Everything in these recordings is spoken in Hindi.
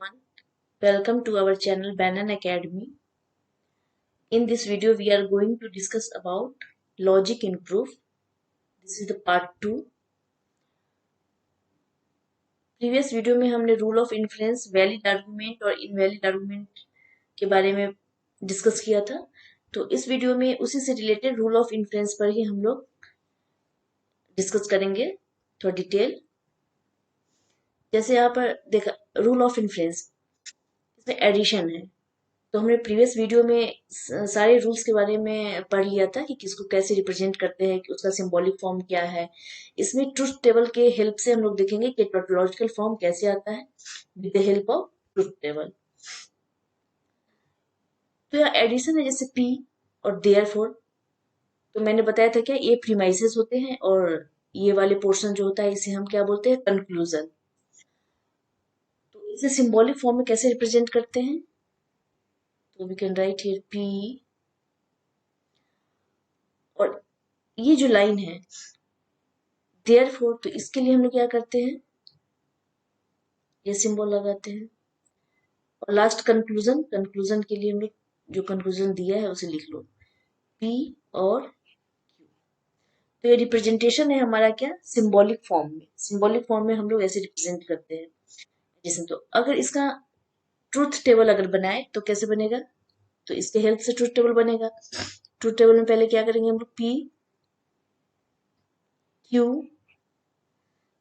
everyone. Welcome to our channel Banyan Academy. In this video, we are going to discuss about logic in proof. This is the part 2. Previous video में हमने rule of influence, valid argument और इनवैलिड आर्गुमेंट के बारे में डिस्कस किया था. तो इस वीडियो में उसी से रिलेटेड रूल ऑफ इन्फ्लुएंस पर ही हम लोग डिस्कस करेंगे थोड़ा डिटेल. जैसे यहाँ पर देखा रूल ऑफ इन्फ्लुएंस, इसमें एडिशन है. तो हमने प्रीवियस वीडियो में सारे रूल्स के बारे में पढ़ लिया था कि किसको कैसे रिप्रेजेंट करते हैं, कि उसका सिंबॉलिक फॉर्म क्या है. इसमें ट्रुथ टेबल के हेल्प से हम लोग देखेंगे कि टोटोलॉजिकल फॉर्म कैसे आता है with the help of truth table. तो यह एडिशन है, जैसे पी और देयरफॉर. तो मैंने बताया था क्या, ये प्रीमाइसेस होते हैं और ये वाले पोर्शन जो होता है इसे हम क्या बोलते हैं, कंक्लूजन. तो इसे सिंबॉलिक फॉर्म में कैसे रिप्रेजेंट करते हैं, तो we can write here P, और ये जो लाइन है देयरफॉर, तो इसके लिए हम लोग क्या करते हैं, ये सिंबल लगाते हैं. और लास्ट कंक्लूजन, कंक्लूजन के लिए हम लोग जो कंक्लूजन दिया है उसे लिख लो, पी और क्यू. तो ये रिप्रेजेंटेशन है हमारा क्या, सिंबॉलिक फॉर्म में. सिंबॉलिक फॉर्म में हम लोग ऐसे रिप्रेजेंट करते हैं. जैसे तो अगर इसका ट्रूथ टेबल अगर बनाए तो कैसे बनेगा, तो इसके हेल्प से ट्रूथ टेबल बनेगा. ट्रूथ टेबल में पहले क्या करेंगे हम लोग, पी क्यू.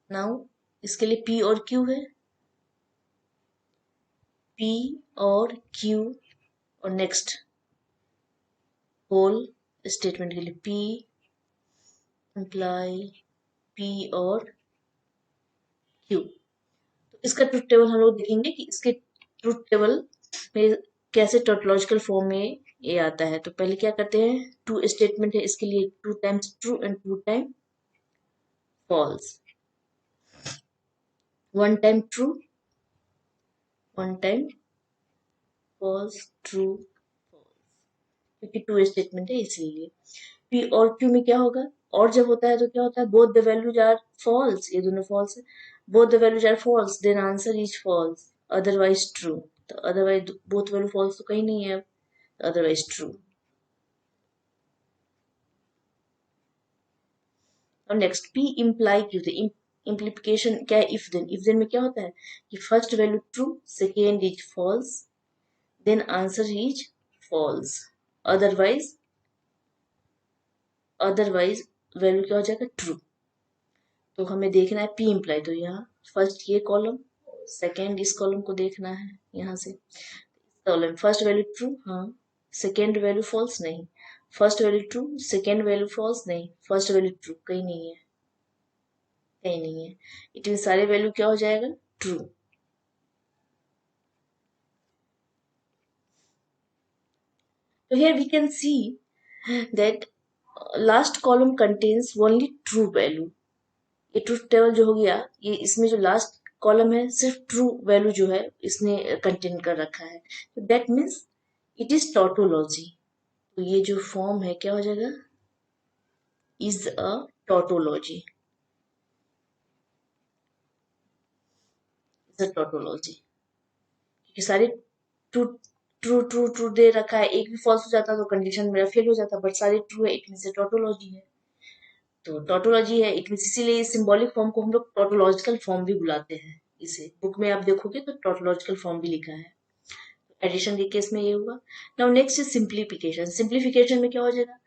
नाउ इसके लिए पी और क्यू है, पी और क्यू, और नेक्स्ट होल स्टेटमेंट के लिए पी इम्प्लाई पी और क्यू. तो इसका ट्रूथ टेबल हम लोग देखेंगे कि इसके ट्रूथ टेबल में कैसे टोटोलॉजिकल फॉर्म में ये आता है. तो पहले क्या करते हैं, टू स्टेटमेंट है, इसके लिए 2 times true and 2 time false. 1 time true, 1 time false, true false, क्योंकि 2 स्टेटमेंट है इसलिए. पी और क्यू में क्या होगा, और जब होता है तो क्या होता है, both the values are false, ये दोनों फॉल्स है. Both the values are false, then answer is false, otherwise true. तो अदरवाइज बोथ वैल्यू फॉल्स तो कहीं नहीं है, अदरवाइज ट्रू. और नेक्स्ट पी इम्प्लाई क्यू थे, इम्प्लीकेशन क्या है, इफ देन. इफ देन में क्या होता है कि first value true, second is false, then answer is false, otherwise otherwise value क्या हो जाएगा, ट्रू. तो हमें देखना है पी इम्प्लाई, तो यहाँ फर्स्ट ये कॉलम, सेकेंड इस कॉलम को देखना है. यहाँ से कॉलम फर्स्ट वैल्यू ट्रू, हाँ. सेकेंड वैल्यू फॉल्स, नहीं. First value true, second value false, नहीं. फर्स्ट वैल्यू ट्रू, कहीं नहीं है, कहीं नहीं है. इट मीन सारे वैल्यू क्या हो जाएगा, true. So here we can see that last column contains only true value. ये ट्रूथ टेबल जो हो गया, ये इसमें जो लास्ट कॉलम है सिर्फ ट्रू वैल्यू जो है इसने कंटेन कर रखा है. तो that means it is tautology. तो ये जो फॉर्म है क्या हो जाएगा, is a tautology, is a tautology. क्योंकि सारे true true true true they रखा है, एक भी फॉल्स हो जाता तो कंडीशन मेरा फेल हो जाता, बट सारे ट्रू है, इट मीन्स टोटोलॉजी है. तो टोटोलॉजी है, इट मीन्स इसीलिए सिंबॉलिक फॉर्म को हम लोग टोटोलॉजिकल फॉर्म भी बुलाते हैं. इसे बुक में आप देखोगे तो टोटोलॉजिकल फॉर्म भी लिखा है. एडिशन के केस में ये हुआ. Now next is simplification. Simplification में क्या हो जाएगा,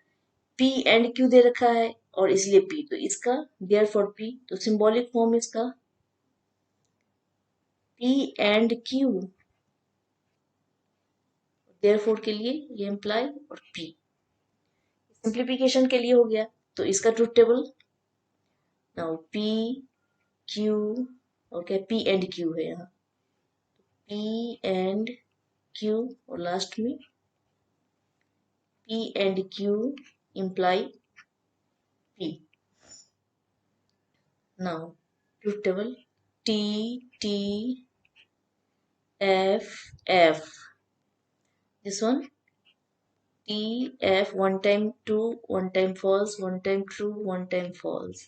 पी एंड क्यू दे रखा है और इसलिए पी, तो इसका देयर फॉर पी, तो सिंबॉलिक फॉर्म इसका P and Q, therefore के लिए ये इम्प्लाई और पी. सिंप्लीफिकेशन के लिए हो गया, तो इसका truth table now P Q, okay, P and Q है यहाँ, पी एंड क्यू, और लास्ट में P and Q imply P. Now truth table T T F F, this one T F, 1 time true, 1 time false, 1 time true, 1 time false.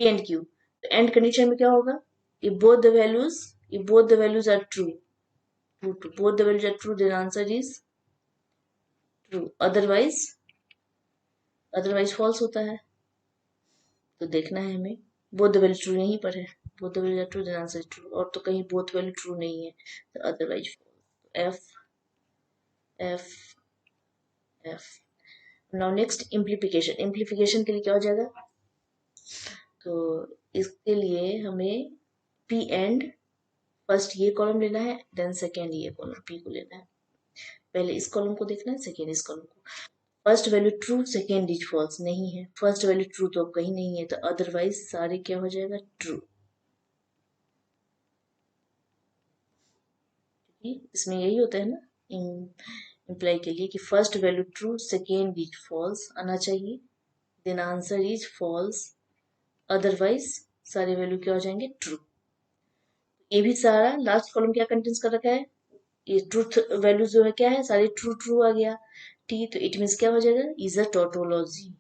P and Q. तो एंड कंडीशन में क्या होगा, ये both the values If both the values are true, both the values are true, then answer is true. otherwise false होता है. तो देखना है हमें both the value true यहीं पर है. both the values are true, then answer is true. और तो कहीं both value true नहीं है, तो otherwise false. F F. Now next implication के लिए क्या हो जाएगा? तो इसके लिए हमें P एंड फर्स्ट ये कॉलम लेना है, देन सेकेंड ये कॉलम P को लेना है. पहले इस कॉलम को देखना है, सेकेंड इस कॉलम को. First value true, second is false नहीं है. फर्स्ट वैल्यू ट्रू तो अब कहीं नहीं है, तो अदरवाइज सारे क्या हो जाएगा? ट्रू. इसमें यही होता है ना इम्प्लाई के लिए कि first value true, second is false आना चाहिए, then answer is false, otherwise सारे वैल्यू क्या हो जाएंगे? ट्रू. ये भी सारा लास्ट कॉलम क्या कंटेंस कर रखा है? ये ट्रूथ वैल्यू जो है क्या है? सारे ट्रू ट्रू आ गया. ठीक, तो इट मीन्स क्या हो जाएगा? Is a tautology.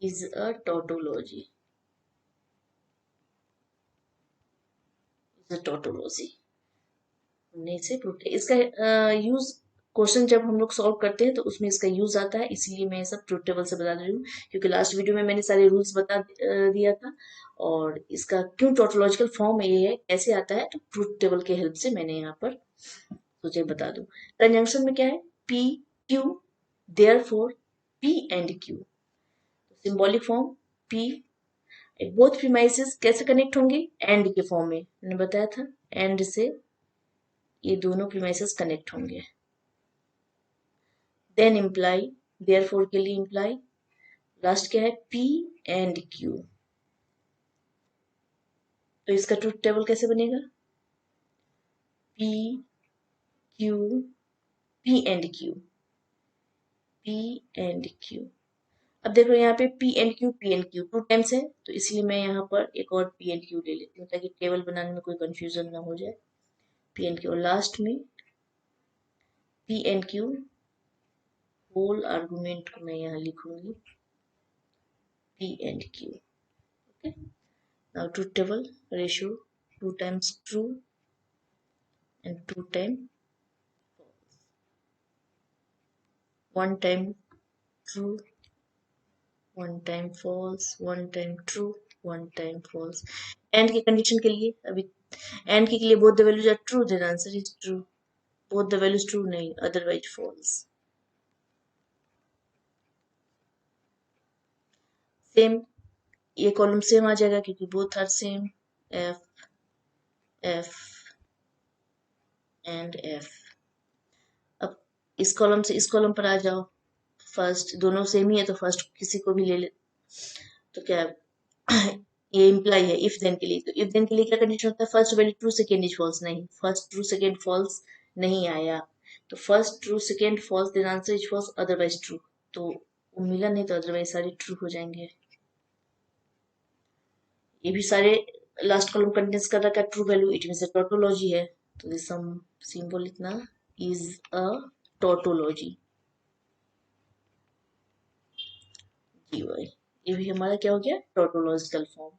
Is a tautology. Is a tautology. हमने इसे प्रूव किया. इसका यूज क्वेश्चन जब हम लोग सॉल्व करते हैं तो उसमें इसका यूज आता है, इसीलिए मैं सब ट्रूथ टेबल से बता रही हूँ, क्योंकि लास्ट वीडियो में मैंने सारे रूल्स बता दिया था. और इसका क्यों टोटोलॉजिकल फॉर्म ये है, कैसे आता है, तो ट्रूथ टेबल के हेल्प से मैंने यहाँ पर सोचे बता दूं. कंजंक्शन में क्या है? P Q, therefore P and Q. Symbolic form P. Both premises कैसे कनेक्ट होंगे? एंड के फॉर्म में मैंने बताया था, एंड से ये दोनों प्रीमाइसेस कनेक्ट होंगे. देन इम्प्लाई, देयरफॉर के लिए इम्प्लाई. लास्ट क्या है? P and Q. तो इसका ट्रूथ टेबल कैसे बनेगा? P Q, P and Q, P and Q. अब देखो यहाँ पे P and Q two times है, तो इसलिए मैं यहाँ पर एक और पी एंड क्यू ले लेती हूँ, ताकि टेबल बनाने में कोई कंफ्यूजन ना हो जाए. P and Q. लास्ट में P and Q whole argument को मैं यहाँ लिखूंगी P and Q. Okay. Now truth table ratio 2 times true and 2 times false. 1 time true, 1 time false, 1 time true, 1 time false. And की कंडीशन के लिए अभी एंड के लिए both the values are true, then answer is true. Both the values true नहीं, अदरवाइज फॉल्स. सेम ये कॉलम सेम आ जाएगा क्योंकि both are same. F F and F. अब इस कॉलम से इस कॉलम पर आ जाओ. फर्स्ट दोनों सेम ही है, तो फर्स्ट किसी को भी ले ले. तो क्या ये इम्प्लाई है इफ देन के लिए. तो इफ देन के लिए क्या कंडीशन होता है? First value true, second is false नहीं. फर्स्ट ट्रू, सेकेंड फॉल्स नहीं आया, तो first true, second false, then answer is false, otherwise true. तो वो मिला नहीं, तो अदरवाइज सारे ट्रू हो जाएंगे. ये भी सारे लास्ट कॉलम कंटेंस कर रखा है true value, it means tautology है. तो दिस सम सिंबल इतना इज अ टोटोलॉजी. ये भी हमारा क्या हो गया? Tautological form.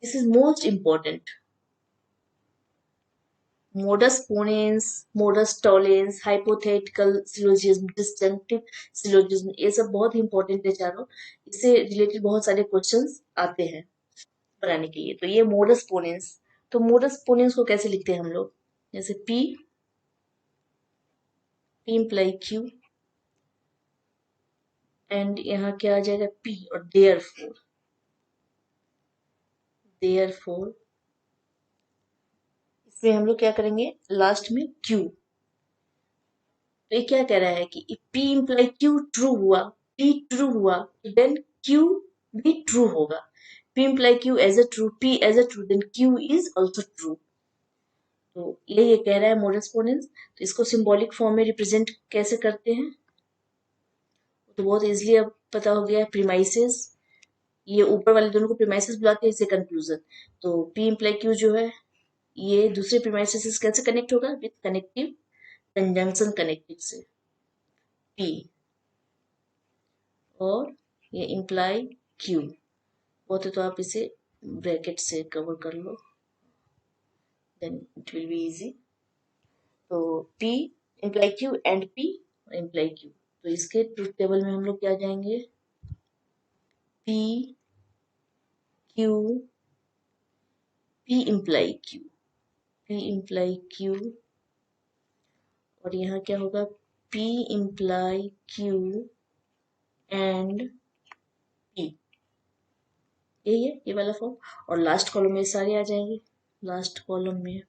This is most important. modus ponens, modus tollens, hypothetical syllogism, disjunctive syllogism, ये सब बहुत इंपॉर्टेंट है चारों. इससे रिलेटेड बहुत सारे क्वेश्चंस आते हैं बनाने के लिए. तो ये modus ponens. तो modus ponens को कैसे लिखते हैं हम लोग? जैसे P imply Q एंड यहाँ क्या आ जाएगा? P और therefore इसमें हम लोग क्या करेंगे? लास्ट में Q. तो ये क्या कह रहा है कि P इम्प्लाई Q ट्रू हुआ, P ट्रू हुआ, देन Q भी ट्रू होगा. P imply Q as a true, P as a true, then Q is also true. तो ये कह रहा है मोडस पोनेंस. तो इसको सिंबॉलिक फॉर्म में रिप्रेजेंट कैसे करते हैं? तो बहुत इजिली अब पता हो गया. प्रीमाइसेस, ये ऊपर वाले दोनों को प्रीमाइसेस बुलाते हैं, इसे कंक्लूजन. तो P इम्प्लाई Q जो है, ये दूसरे प्रीमाइसेस से कैसे कनेक्ट होगा? विथ कनेक्टिव कंजंक्शन कनेक्टिव से P, और ये इम्प्लाई Q होते, तो आप इसे ब्रैकेट से कवर कर लो, then it will be easy. तो P imply Q and P imply Q, तो इसके ट्रूथ टेबल में हम लोग क्या जाएंगे, P Q, P imply Q, P imply Q, और यहाँ क्या होगा, P imply Q and P, यही है ये वाला फॉर्म। और लास्ट कॉलम में सारे आ जाएंगे, लास्ट कॉलम में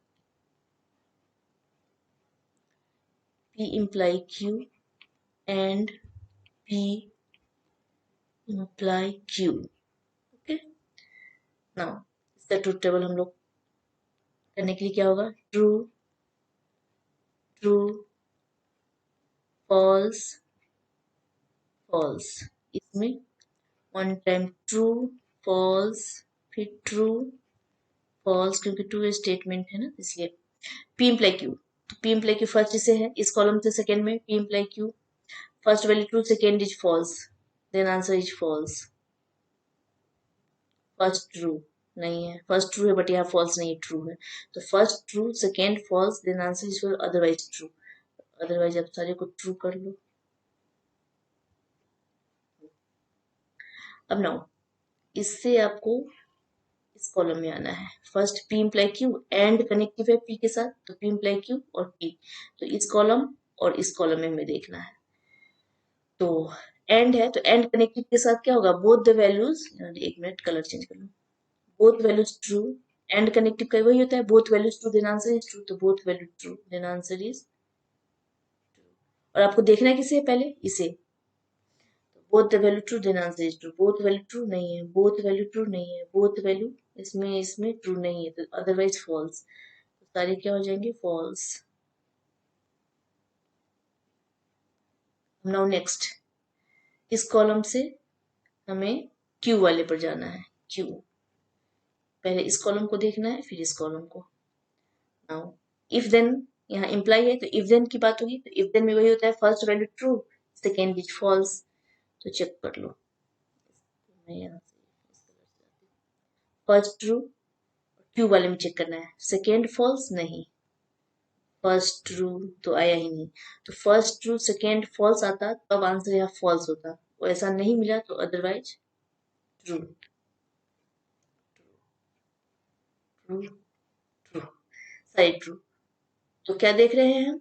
P imply Q and P imply Q। Okay, now इसका ट्रूथ टेबल हम लोग करने के लिए क्या होगा, ट्रू ट्रू फॉल्स फॉल्स, इसमें वन टाइम ट्रू फॉल्स फिर ट्रू फॉल्स, क्योंकि टू स्टेटमेंट है ना इसलिए। P इम्प्लाई Q, तो P इम्प्लाई Q फर्स्ट से है, इस कॉलम से सेकेंड में P imply Q, first value true, second is false, then answer is false. First true नहीं है, फर्स्ट ट्रू है बट यहाँ फॉल्स नहीं, ट्रू है, तो first true second false, then answer is otherwise true, otherwise आप सारे को ट्रू कर लो। अब नाउ इससे आपको इस कॉलम में आना है, first P imply Q and connective है P के साथ, तो P इम्प्लाई Q और P, तो इस कॉलम और इस कॉलम में हमें देखना है। तो एंड है, तो एंड कनेक्टिव के साथ क्या होगा, बोथ द वैल्यूज, एक मिनट कलर चेंज कर लो, both values true, and connective का वही होता है, both values true then answer is true, तो both value true then answer is true. और आपको देखना है किसे, पहले इसे, both the value true then answer is true, both value true नहीं है, बोथ वैल्यू ट्रू नहीं है, बोथ वैल्यू इसमें इसमें ट्रू नहीं है, तो अदरवाइज फॉल्स, तो सारे क्या हो जाएंगे, फॉल्स। नाउ नेक्स्ट इस कॉलम से हमें क्यू वाले पर जाना है, क्यू, पहले इस कॉलम को देखना है फिर इस कॉलम को। नाउ इफ देन, यहाँ इम्प्लाई है तो इफ देन की बात होगी, तो इफ देन में वही होता है, first value true second is false, तो चेक कर लो, मैं यहाँ से फर्स्ट ट्रू क्यू वाले में चेक करना है, सेकेंड फॉल्स नहीं, फर्स्ट ट्रू तो आया ही नहीं, तो फर्स्ट ट्रू सेकेंड फॉल्स आता तब आंसर यहाँ फॉल्स होता, वो ऐसा नहीं मिला तो अदरवाइज ट्रू ट्रू ट्रू, सारे ट्रू। तो क्या देख रहे हैं हम,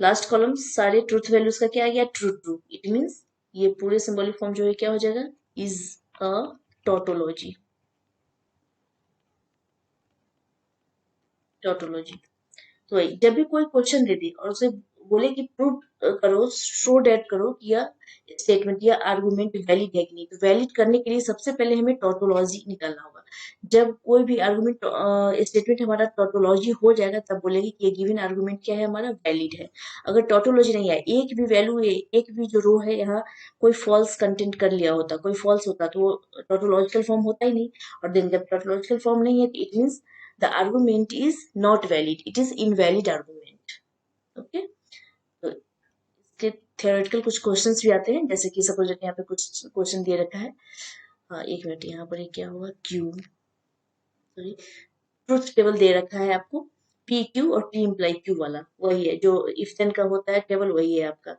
लास्ट कॉलम सारे ट्रूथ वैल्यूज का क्या आ गया, ट्रू ट्रू, इट मींस ये पूरे सिंबॉलिक फॉर्म जो है क्या हो जाएगा, इज अ टोटोलॉजी, टोटोलॉजी। तो जब भी कोई क्वेश्चन दे दी और उसे बोले कि प्रूव करो, शो डेट करो कि यह स्टेटमेंट या आर्गुमेंट वैलिड है कि नहीं, तो वैलिड करने के लिए सबसे पहले हमें टोटोलॉजी निकालना होगा। जब कोई भी आर्गुमेंट स्टेटमेंट हमारा टोटोलॉजी हो जाएगा तब बोलेगी कि ये गिवन आर्गुमेंट क्या है, हमारा वैलिड है। अगर टोटोलॉजी नहीं है, एक भी वैल्यू है, एक भी जो रो है यहाँ कोई फॉल्स कंटेंट कर लिया होता, कोई फॉल्स होता, तो वो टोटोलॉजिकल फॉर्म होता ही नहीं। और देन जब टोटोलॉजिकल फॉर्म नहीं है, it means the argument is not valid, it is invalid argument। Okay, तो इसके theoretical कुछ क्वेश्चंस भी आते हैं, जैसे कि सपोज यहाँ पे कुछ क्वेश्चन दे रखा है, हाँ एक मिनट, यहाँ पर क्या होगा, क्यू, सॉरी, ट्रूथ टेबल दे रखा है आपको, पी क्यू और पी इम्प्लाई क्यू वाला वही है जो इफ देन का होता है टेबल, वही है आपका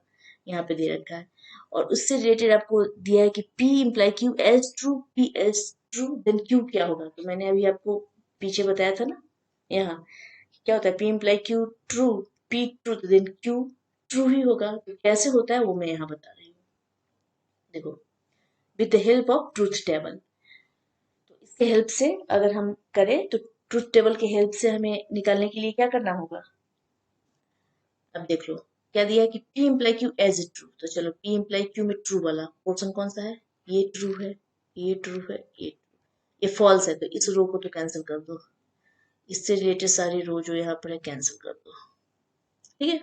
यहाँ पे दे रखा है। और उससे रिलेटेड आपको दिया है कि P imply Q as true, P as true, then Q क्या होगा, तो मैंने अभी आपको पीछे बताया था ना, यहाँ क्या होता है, P imply Q true, P true, then Q true ही होगा, तो कैसे होता है वो मैं यहाँ बता रही हूँ। देखो, with the help of truth table, तो इसके हेल्प से अगर हम करें तो ट्रूथ टेबल के हेल्प से हमें निकालने के लिए क्या करना होगा, अब देख लो क्या दिया है कि P imply Q as a true, तो चलो P इम्प्लाई Q में ट्रू वाला पोर्शन कौन सा है, ये ट्रू है, ये ट्रू है, ये फॉल्स है, तो इस रो को तो कैंसिल कर दो, इससे रिलेटेड सारी रो जो यहाँ पर है कैंसिल कर दो, ठीक है।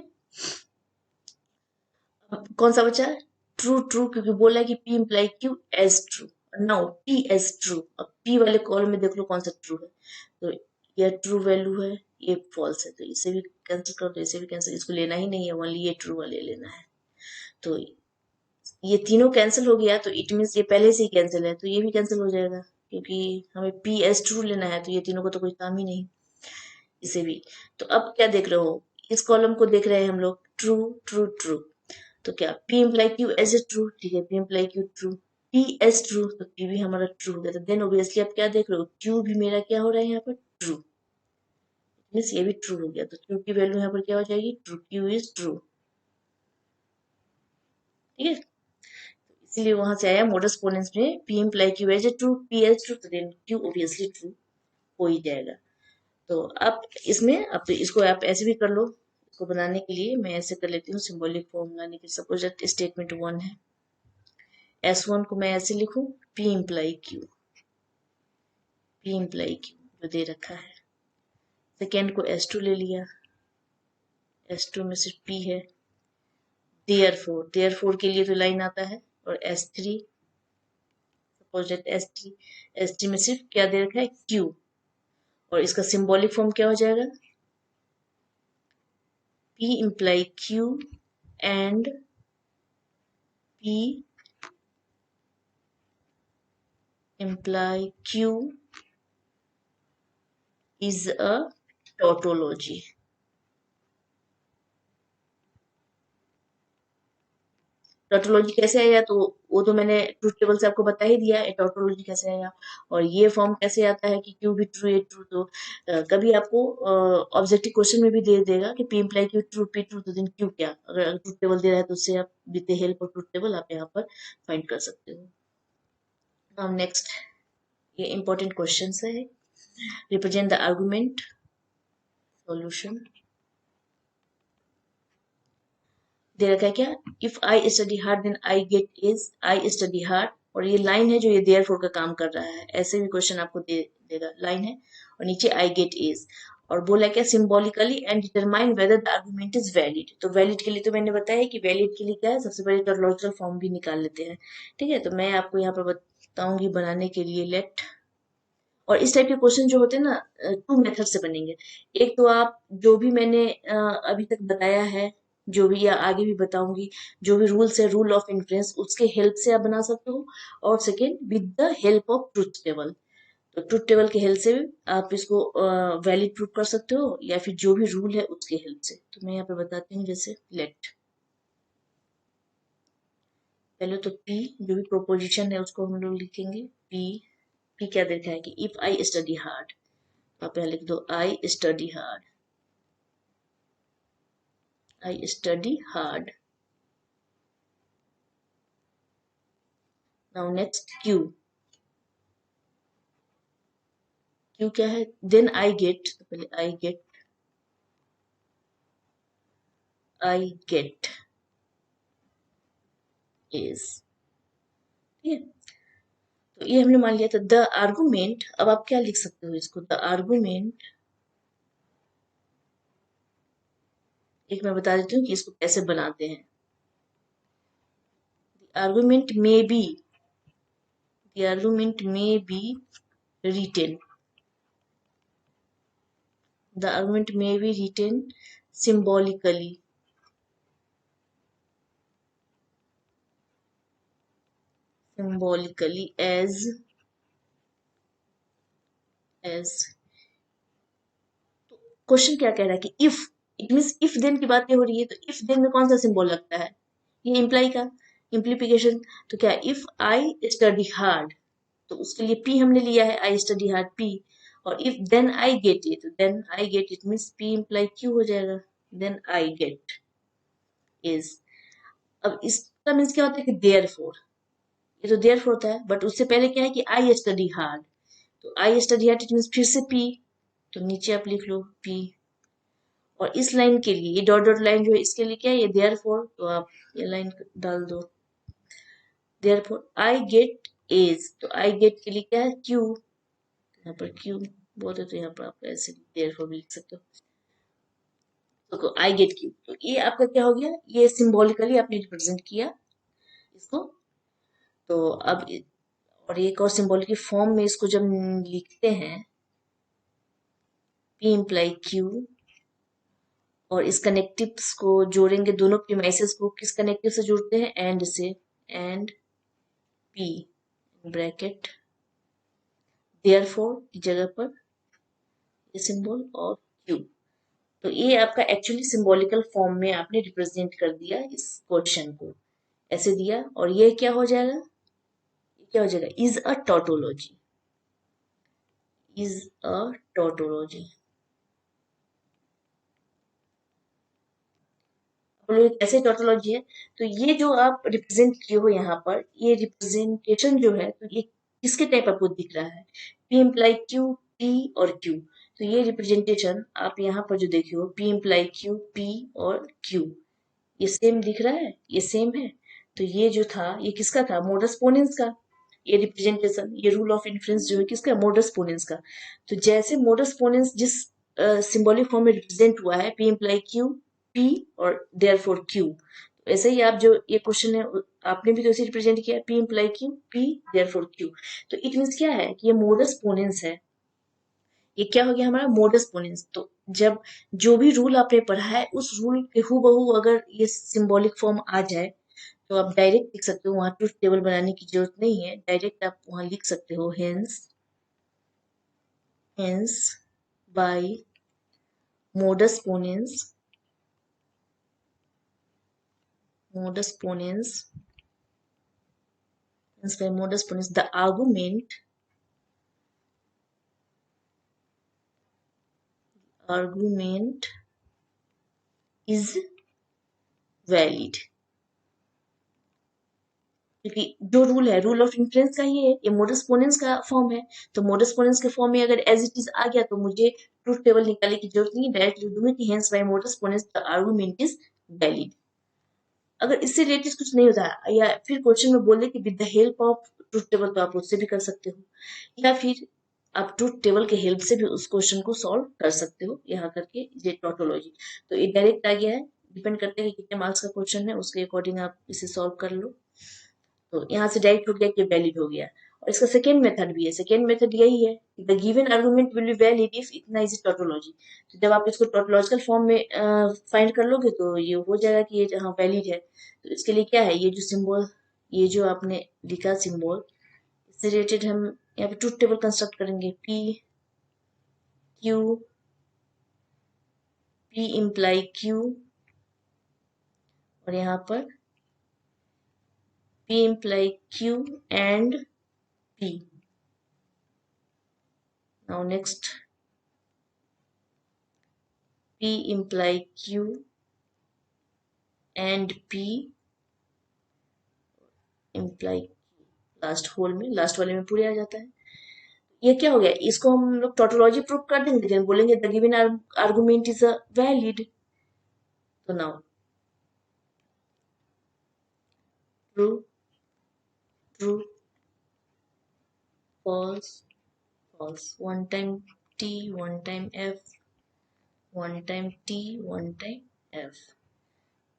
अब कौन सा बचा है, ट्रू ट्रू, क्योंकि बोला है कि P imply Q as true, now P as true, अब P वाले कॉलम में देख लो कौन सा ट्रू है, तो ये ट्रू वैल्यू है, ये फॉल्स है, तो इसे भी कैंसिल कर दो, इसे भी कैंसिल, इसको लेना ही नहीं है, ओनली ये ट्रू वाले लेना है, तो ये तीनों कैंसिल हो गया, तो इट मीन्स ये पहले से ही कैंसिल है, तो ये भी कैंसिल हो जाएगा, क्योंकि हमें पी एज ट्रू लेना है, तो ये तीनों को तो कोई काम ही नहीं, इसे भी। तो अब क्या देख रहे हो, इस कॉलम को देख रहे हैं हम लोग, ट्रू ट्रू ट्रू। तो क्या P imply Q as a true, ठीक है, P imply Q true, P as true, तो पी भी हमारा ट्रू हो गया। तो देन ऑब्वियसली आप क्या देख रहे हो, क्यू भी मेरा क्या हो रहा है यहाँ पर, ट्रू, मीन्स ये भी ट्रू हो गया। तो क्यू की वैल्यू यहाँ पर क्या हो जाएगी, ट्रू, क्यू इज ट्रू, ठीक है। इसलिए वहां से आया मोडस पोनेंस में P imply Q as a true, P as true, तो देन क्यू ऑब्वियसली ट्रू हो ही जाएगा। तो अब इसमें अब इसको आप ऐसे भी कर लो, इसको बनाने के लिए मैं ऐसे कर लेती हूँ सिंबॉलिक फॉर्म बनाने के। सपोज दैट स्टेटमेंट 1 है, S1 को मैं ऐसे लिखूं, P imply Q, P imply Q जो दे रखा है। सेकेंड को S2 ले लिया, S2 में सिर्फ P है, देयरफॉर के लिए तो लाइन आता है, और S3, सपोज दैट S3 में सिर्फ क्या दे रखा है, Q, और इसका सिंबॉलिक फॉर्म क्या हो जाएगा, P imply Q and P imply Q is a tautology। Tautology कैसे आया, तो वो तो मैंने ट्रूथ टेबल से आपको बता ही दिया है टोटोलॉजी कैसे आया। और ये फॉर्म कैसे आता है कि क्यू भी ट्रू है ट्रू, तो कभी आपको ऑब्जेक्टिव क्वेश्चन में भी दे देगा कि P imply Q true, P true, तो दिन क्यू क्या, अगर ट्रूथ टेबल दे रहा है तो उससे आप with the help of truth table आप यहाँ पर फाइंड कर सकते हो। नाउ नेक्स्ट, ये इंपॉर्टेंट क्वेश्चन है, रिप्रेजेंट द आर्गुमेंट, सॉल्यूशन दे रखा है क्या, if I study hard then I get is, I study hard, और ये लाइन है जो ये देयरफॉर का काम कर रहा है, ऐसे भी क्वेश्चन आपको देगा, लाइन है और नीचे आई गेट इज, और बोला क्या, symbolically and determine whether the argument is valid. तो वैलिड के लिए तो मैंने बताया कि वैलिड के लिए क्या है, सबसे पहले टोलॉजिकल फॉर्म भी निकाल लेते हैं, ठीक है। तो मैं आपको यहाँ पर बताऊंगी बनाने के लिए, लेट, और इस टाइप के क्वेश्चन जो होते हैं ना, टू मेथड से बनेंगे। एक तो आप जो भी मैंने अभी तक बताया है, जो भी या आगे भी बताऊंगी, जो भी रूल्स है, रूल ऑफ इन्फ्लुएंस, उसके हेल्प से आप बना सकते हो, और second with the help of truth table. तो ट्रूथ टेबल के हेल्प से भी आप इसको वैलिड प्रूव कर सकते हो, या फिर जो भी रूल है उसके हेल्प से। तो मैं यहाँ पे बताती हूँ, जैसे लेट, पहले तो पी जो भी प्रोपोजिशन है उसको हम लोग लिखेंगे, पी क्या देखा है कि इफ आई स्टडी हार्ड, आप यहाँ लिख दो आई स्टडी हार्ड, आई study hard. Now next Q, Q क्या है, देन आई गेट, तो पहले आई गेट इज, ठीक है। तो ये हमने मान लिया था। द आर्गुमेंट, अब आप क्या लिख सकते हो इसको, द आर्गुमेंट, एक मैं बता देती हूँ कि इसको कैसे बनाते हैं। आर्गुमेंट में B, the argument may be written, the argument may be written symbolically, as question क्या कह रहा है कि if, it means if then की बातें हो रही है, तो इफ देन में कौन सा सिंबल लगता है, ये इम्प्लाई का, इम्प्लीफिकेशन। तो क्या, इफ आई स्टडी हार्ड, तो उसके लिए पी हमने लिया है, आई स्टडी हार्ड पी, और if then I get it, then I get it means P imply Q हो जाएगा, देन आई गेट इज। अब इसका मीन्स क्या होता है कि देयर फोर, ये तो देयर फोर होता है, बट उससे पहले क्या है कि आई स्टडी हार्ड, तो आई स्टडी हार्ड इट मीन्स फिर से पी, तो नीचे आप लिख लो पी। और इस लाइन के लिए ये डॉट डॉट लाइन जो है इसके लिए क्या है, ये देयर फोर, तो आप ये लाइन डाल दो, therefore I get A, तो आई गेट के लिए क्या है, क्यू, यहाँ पर क्यू बोलते, तो यहाँ पर आप ऐसे देयर फोर भी लिख सकते हो, तो आई गेट क्यू। तो ये आपका क्या हो गया, ये सिंबॉलिकली आपने रिप्रेजेंट किया इसको। तो अब और एक और सिंबल की फॉर्म में इसको जब लिखते हैं, पी इम्प्लाई क्यू, और इस कनेक्टिव्स को जोड़ेंगे, दोनों प्रीमाइसेस को किस कनेक्टिव से जोड़ते हैं, एंड से, एंड पी ब्रैकेट देयरफॉर की जगह पर ये सिंबल और क्यू। तो ये आपका एक्चुअली सिंबॉलिकल फॉर्म में आपने रिप्रेजेंट कर दिया इस क्वेश्चन को, ऐसे दिया। और ये क्या हो जाएगा, क्या हो जाएगा, is a tautology, is a tautology. ऐसे टोटोलॉजी है। तो ये जो आप रिप्रेजेंट किए हो यहाँ पर, ये रिप्रेजेंटेशन जो है, तो ये किसके टाइप आपको दिख रहा है, पी इम्प्लाई क्यू, पी और क्यू। तो ये रिप्रेजेंटेशन आप यहाँ पर जो देखे हो, पी इम्प्लाई क्यू, पी और क्यू, ये सेम दिख रहा है, ये सेम है। तो ये जो था, ये किसका था, मोडस पोनेंस का। ये रिप्रेजेंटेशन, ये रूल ऑफ इन्फ्लुएंस जो है किसका, मोडस पोनेंस का। तो जैसे मोडस पोनेंस जिस सिंबॉलिक फॉर्म में रिप्रेजेंट हुआ है, पी इम्प्लाई क्यू, पी और देयरफॉर क्यू, तो ऐसे ही आप जो ये क्वेश्चन है आपने भी तो ऐसे रिप्रेजेंट किया, P imply Q, P therefore Q. तो इट मीन्स क्या है कि ये मोडस पोनेंस है, ये क्या हो गया हमारा, मोडस पोनेंस। तो जब जो भी रूल आपने पढ़ा है उस रूल के हूबहू अगर ये सिंबॉलिक फॉर्म आ जाए, तो आप डायरेक्ट लिख सकते हो, वहां ट्रुथ टेबल बनाने की जरूरत नहीं है, डायरेक्ट आप वहां लिख सकते हो, hence, hence by modus ponens, modus ponens, hence by modus ponens the argument is valid। क्योंकि जो रूल है, रूल ऑफ इन्फ्लुएंस का ये मोडस पोनेंस का फॉर्म है। तो मोडस पोनेंस के फॉर्म में अगर एज इट इज आ गया तो मुझे ट्रूथ टेबल निकालने की जरूरत नहीं है, डायरेक्ट लिख दूंगी कि hence by modus ponens the argument is valid. अगर इससे रिलेटेड कुछ नहीं होता या फिर क्वेश्चन में बोले कि with the help of truth table, तो आप उससे भी कर सकते हो, या फिर आप ट्रूथ टेबल के हेल्प से भी उस क्वेश्चन को सॉल्व कर सकते हो यहाँ करके, ये टोटोलॉजी। तो ये डायरेक्ट आ गया है, डिपेंड करते हैं कि कितने मार्क्स का क्वेश्चन है, उसके अकॉर्डिंग आप इसे सॉल्व कर लो। तो यहाँ से डायरेक्ट हो गया कि वैलिड हो गया। और इसका सेकेंड मेथड भी है, सेकेंड मेथड यही है, the given argument will be valid if इतना इज टोटोलॉजी। तो जब आप इसको टोटोलॉजिकल फॉर्म में फाइंड कर लोगे तो ये हो जाएगा कि ये हाँ वैलिड है। तो इसके लिए क्या है, ये जो सिंबल, ये जो आपने लिखा सिंबल, इससे रिलेटेड हम यहाँ पे ट्रूथ टेबल कंस्ट्रक्ट करेंगे, P Q, P imply Q, और यहाँ पर P imply Q and P. Now next, P imply Q and P imply last whole में, लास्ट वाले में पूरे आ जाता है। ये क्या हो गया, इसको हम लोग टोटोलॉजी प्रूव कर देंगे, लेकिन बोलेंगे the given argument is a valid. तो now true, true, false, false, one time T, one time F, one time T, one time F।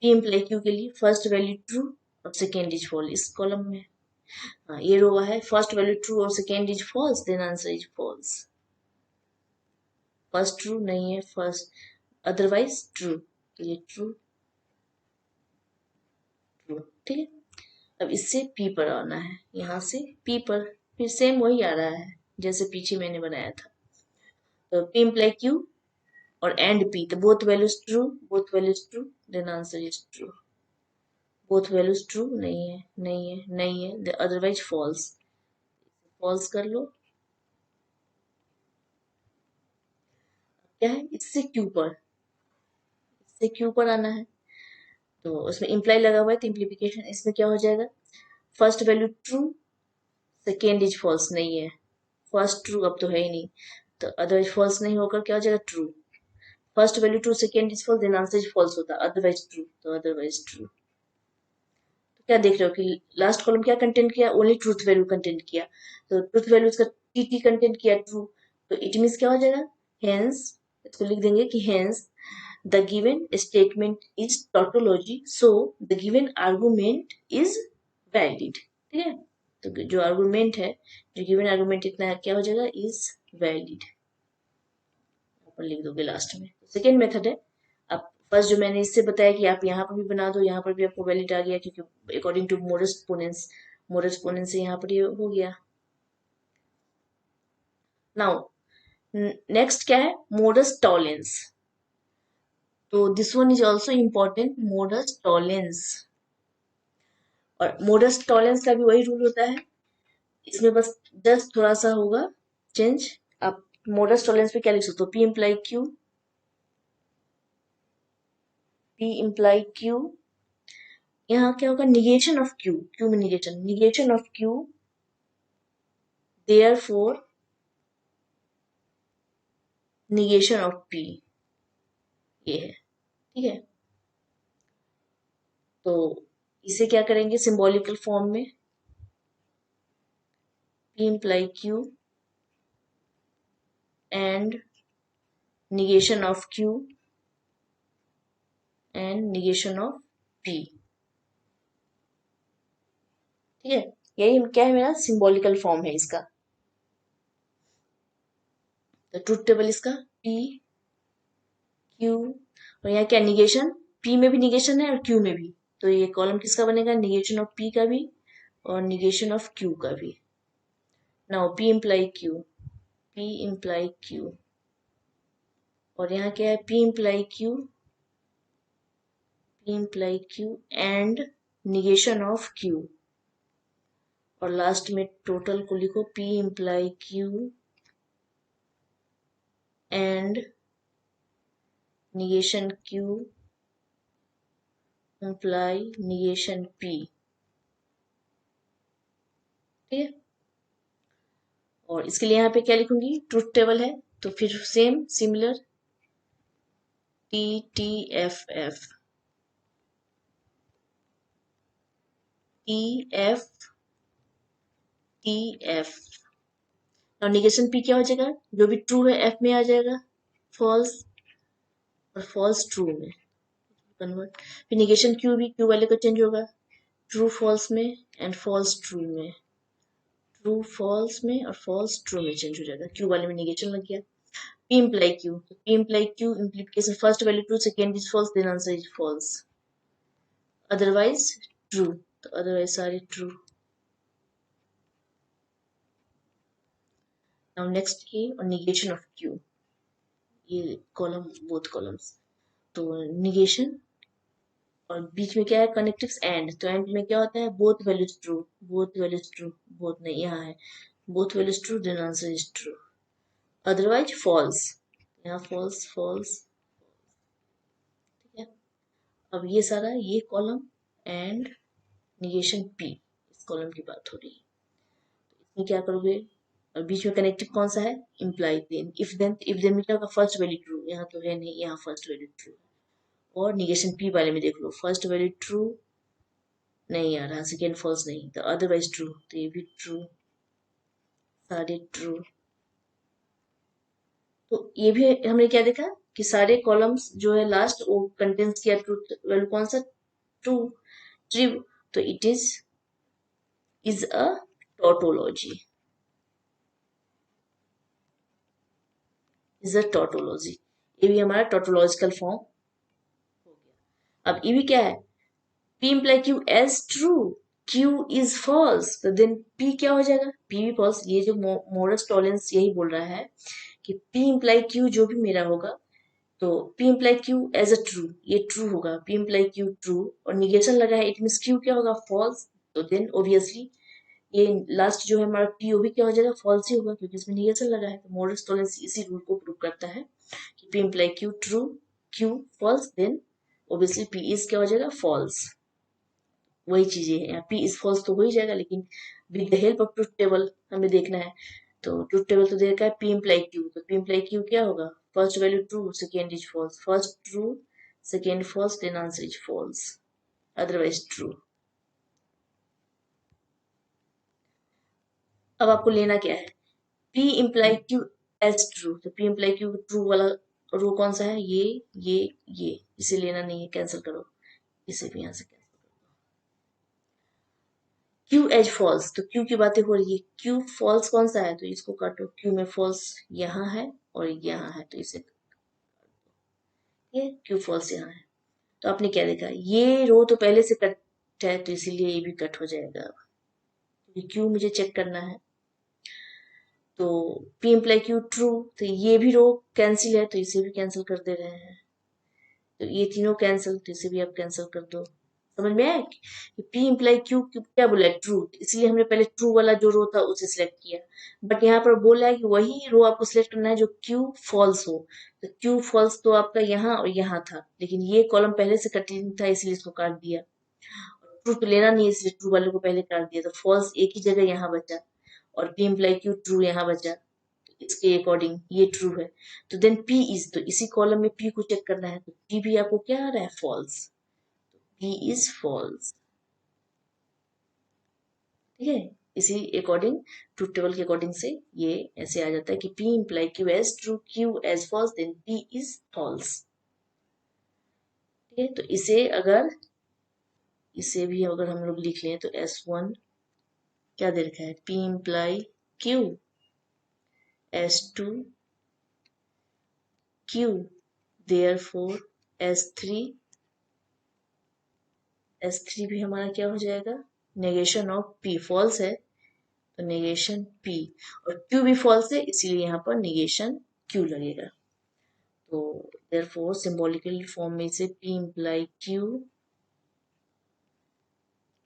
P imply Q के लिए फर्स्ट वैल्यू ट्रू और सेकेंड इज फॉल्स, इस कॉलम में। हाँ, ये रो है, फर्स्ट वैल्यू ट्रू और second is false, then answer is false. First true नहीं है, फर्स्ट अदरवाइज ट्रू, तो ये ट्रू, ट्रू, ठीक है। अब इससे पी पर आना है, यहाँ से पी पर फिर सेम वही आ रहा है जैसे पीछे मैंने बनाया था। तो पी इम्प्लाई क्यू और एंड पी, तो both values true, both values true, then answer is true. Both values true नहीं है, नहीं है, नहीं है, अदरवाइज फॉल्स, फॉल्स कर लो। क्या है, इससे क्यू पर, इससे क्यू पर आना है। तो उसमें इम्प्लाई लगा हुआ है, तो इम्प्लीकेशन इसमें क्या हो जाएगा, first value true, second is false नहीं है, फर्स्ट ट्रू अब तो है ही नहीं, तो अदरवाइज फॉल्स नहीं होकर क्या हो जाएगा, true. First value true, second is false, then answer is false होता, अदरवाइज ट्रू, तो अदरवाइज ट्रू। तो क्या देख रहे हो कि लास्ट कॉलम क्या कंटेंट किया, ओनली ट्रूथ वैल्यू कंटेंट किया। तो ट्रूथ वैल्यू इसका टी कंटेंट किया ट्रू, तो इट मीन्स क्या हो जाएगा, हेंस, इसको लिख देंगे कि hence the given statement is tautology, so the given argument is valid। ठीक है, तो जो आर्गुमेंट है, जो गिवन आर्गुमेंट इतना है, क्या हो जाएगा, इज वैलिड, अपन लिख दोगे लास्ट में। सेकेंड मेथड है, आप फर्स्ट जो मैंने इससे बताया कि आप यहाँ पर भी बना दो, यहाँ पर भी आपको वैलिड आ गया, क्योंकि अकॉर्डिंग टू मोडस पोनेंस, मोडस पोनेंस से यहाँ पर ये हो गया। नाउ नेक्स्ट क्या है, मोडस टॉलेंस। तो this one is also important, modus Tollens. और मोडस टॉलेंस का भी वही रूल होता है, इसमें बस जस्ट थोड़ा सा होगा चेंज। आप मोडस टॉलेंस पे क्या लिख सकते हो, P imply Q, P imply Q, यहाँ क्या होगा, निगेशन ऑफ क्यू, क्यू में negation, negation of Q, therefore negation of P, ये है, ठीक है। तो इसे क्या करेंगे सिंबॉलिकल फॉर्म में, P imply Q and negation of q and negation of p, ठीक है। यही क्या है, मेरा सिंबॉलिकल फॉर्म है इसका। तो ट्रूथ टेबल इसका p q, और यहाँ क्या निगेशन, p में भी निगेशन है और q में भी, तो ये कॉलम किसका बनेगा, निगेशन ऑफ p का भी और निगेशन ऑफ q का भी। Now p imply q, p imply q, और यहाँ क्या है, p imply q, p imply q and negation of q, और लास्ट में टोटल को लिखो p imply q and negation q imply negation p, ठीक है। और इसके लिए यहाँ पे क्या लिखूंगी, ट्रूथ टेबल है, तो फिर same similar T T F F, T F T F, और निगेशन पी क्या हो जाएगा, जो भी ट्रू है एफ में आ जाएगा, फॉल्स, और फॉल्स ट्रू में कन्वर्ट। फिर निगेशन क्यू भी क्यू वाले का चेंज होगा, ट्रू फॉल्स में एंड फॉल्स ट्रू में, ट्रू फॉल्स में और फॉल्स ट्रू में चेंज हो जाएगा, क्यू वाले में निगेशन लग गया। P imply Q. So P imply Q implication first value true, second is false, then answer is false. Otherwise true. तो otherwise सारे true. Now next ये और negation of Q. ये column both columns. तो negation और बीच में क्या है, connectives and. तो and में क्या होता है, both values true, both values true, both नहीं यहाँ है, both values true, then answer is true. Otherwise false. यहाँ false false, ठीक है। अब ये सारा ये कॉलम एंड निगेशन पी, इस कॉलम की बात हो रही है, इसमें क्या करोगे, और बीच में कनेक्टिव कौन सा है, इम्प्लाई देन, इफ देन में क्या होगा, फर्स्ट वैल्यू ट्रू, यहाँ तो है नहीं, यहाँ फर्स्ट वैल्यू ट्रू, और निगेशन पी वाले में देख लो, फर्स्ट वैल्यू ट्रू नहीं आ रहा, सेकेंड फॉल्स नहीं, तो अदरवाइज ट्रू, तो ये भी ट्रू, सारे ट्रू। तो ये भी हमने क्या देखा कि सारे कॉलम्स जो है लास्ट वो कंटेंस किया ट्रूथ वैल्यू कौन सा, ट्रू, ट्रू, तो it is a tautology, is a tautology, ये भी हमारा टोटोलॉजिकल फॉर्म हो गया। अब ये भी क्या है, P imply Q as true, Q is false, तो देन P क्या हो जाएगा, P भी false। ये जो मोरस टॉलेंस यही बोल रहा है कि P imply Q जो भी मेरा होगा, तो P imply Q as a true, ये true होगा, P imply Q true, और निगेशन लगा है, इट मीन्स Q क्या होगा, false, तो देन ऑब्वियसली ये लास्ट जो है हमारा P वो भी क्या हो जाएगा, false ही होगा, क्योंकि इसमें निगेशन लगा है। तो मोरस टॉलेंस इसी रूल को प्रूव करता है कि P imply Q true, Q false, then obviously P is क्या हो जाएगा, false। वही चीजें हैं, यहाँ P is false तो हो ही जाएगा, लेकिन with the help of truth table हमें देखना है। तो ट्रूथ टेबल तो दे रखा है P imply Q, तो P imply Q क्या होगा, first value true, second is false, first true, second false, then answer is false, otherwise true. अब आपको लेना क्या है, P imply Q as true, तो P imply Q ट्रू वाला रो कौन सा है, ये इसे लेना नहीं है, कैंसिल करो, इसे भी यहाँ से कैंसिल। Q एज फॉल्स, तो Q की बातें हो रही है, Q फॉल्स कौन सा है, तो इसको काटो, Q में फॉल्स यहाँ है और यहाँ है, तो इसे ये Q फॉल्स यहाँ है। तो आपने क्या देखा, ये रो तो पहले से कट है, तो इसीलिए ये भी कट हो जाएगा, क्योंकि Q मुझे चेक करना है। तो P इम्प्लाई Q ट्रू, तो ये भी रो कैंसिल है तो इसे भी कैंसिल कर दे रहे हैं। तो ये तीनों कैंसिल, तो इसे भी आप कैंसिल कर दो। समझ में आया कि P इम्प्लाई Q क्या बोला है, ट्रू, इसलिए हमने पहले ट्रू वाला जो रो था उसे सिलेक्ट किया। बट यहाँ पर बोला है कि वही रो आपको सिलेक्ट करना है जो Q फॉल्स हो। तो Q फॉल्स तो आपका यहाँ और यहाँ था, लेकिन ये कॉलम पहले से कटिंग था इसलिए इसको काट दिया। ट्रू तो लेना नहीं है इसलिए ट्रू वाले को पहले काट दिया, तो फॉल्स एक ही जगह यहाँ बचा और P इम्प्लाई Q ट्रू यहाँ बचा। इसके अकॉर्डिंग ये ट्रू है। तो देन P इज, तो इसी कॉलम में P को चेक करना है, तो P भी आपको क्या आ रहा है, फॉल्स। P is false. ठीक है, इसी अकॉर्डिंग ट्रूथ टेबल के अकॉर्डिंग से ये ऐसे आ जाता है कि P imply Q as true, Q as false, then P is false. ठीक है, तो इसे भी अगर हम लोग लिख लें तो S1 क्या दे रखा है, P imply Q, S2 Q, therefore S3 भी हमारा क्या हो जाएगा, नेगेशन ऑफ P, फॉल्स है तो नेगेशन P, और Q भी फॉल्स है इसीलिए यहाँ पर नेगेशन Q लगेगा। तो therefore सिंबॉलिकल फॉर्म में से P imply Q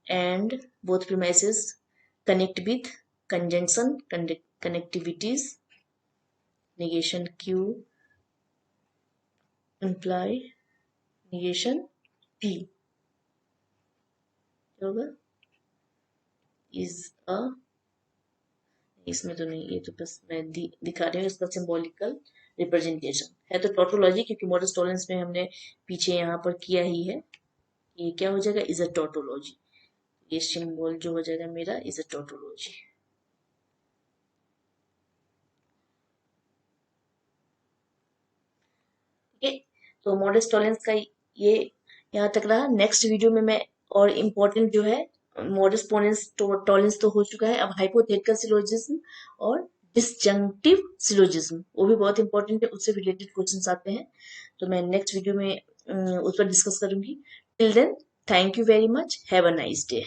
and both premises connect with conjunction connectivities, negation Q imply negation P होगा, is a, इसमें तो नहीं, ये तो बस मैं दिखा रही हूँ इसका सिंबॉलिकल रिप्रेजेंटेशन है। तो टोटोलॉजी, क्योंकि मॉडर्न टॉलेंस में हमने पीछे यहाँ पर किया ही है, ये क्या हो जाएगा, इज अ टोटोलॉजी। ये सिंबल जो हो जाएगा मेरा इज अ टोटोलॉजी। ठीक है, तो मॉडर्न टॉलेंस का ये यहाँ तक रहा। नेक्स्ट वीडियो में मैं और इम्पोर्टेंट जो है, मॉडर्न टॉलेंस तो हो चुका है, अब हाइपोथेटिकल सिलोजिज्म और डिसजंक्टिव सिलोजिज्म वो भी बहुत इंपॉर्टेंट है, उससे रिलेटेड क्वेश्चंस आते हैं, तो मैं नेक्स्ट वीडियो में उस पर डिस्कस करूंगी। Till then, thank you very much, have a nice day.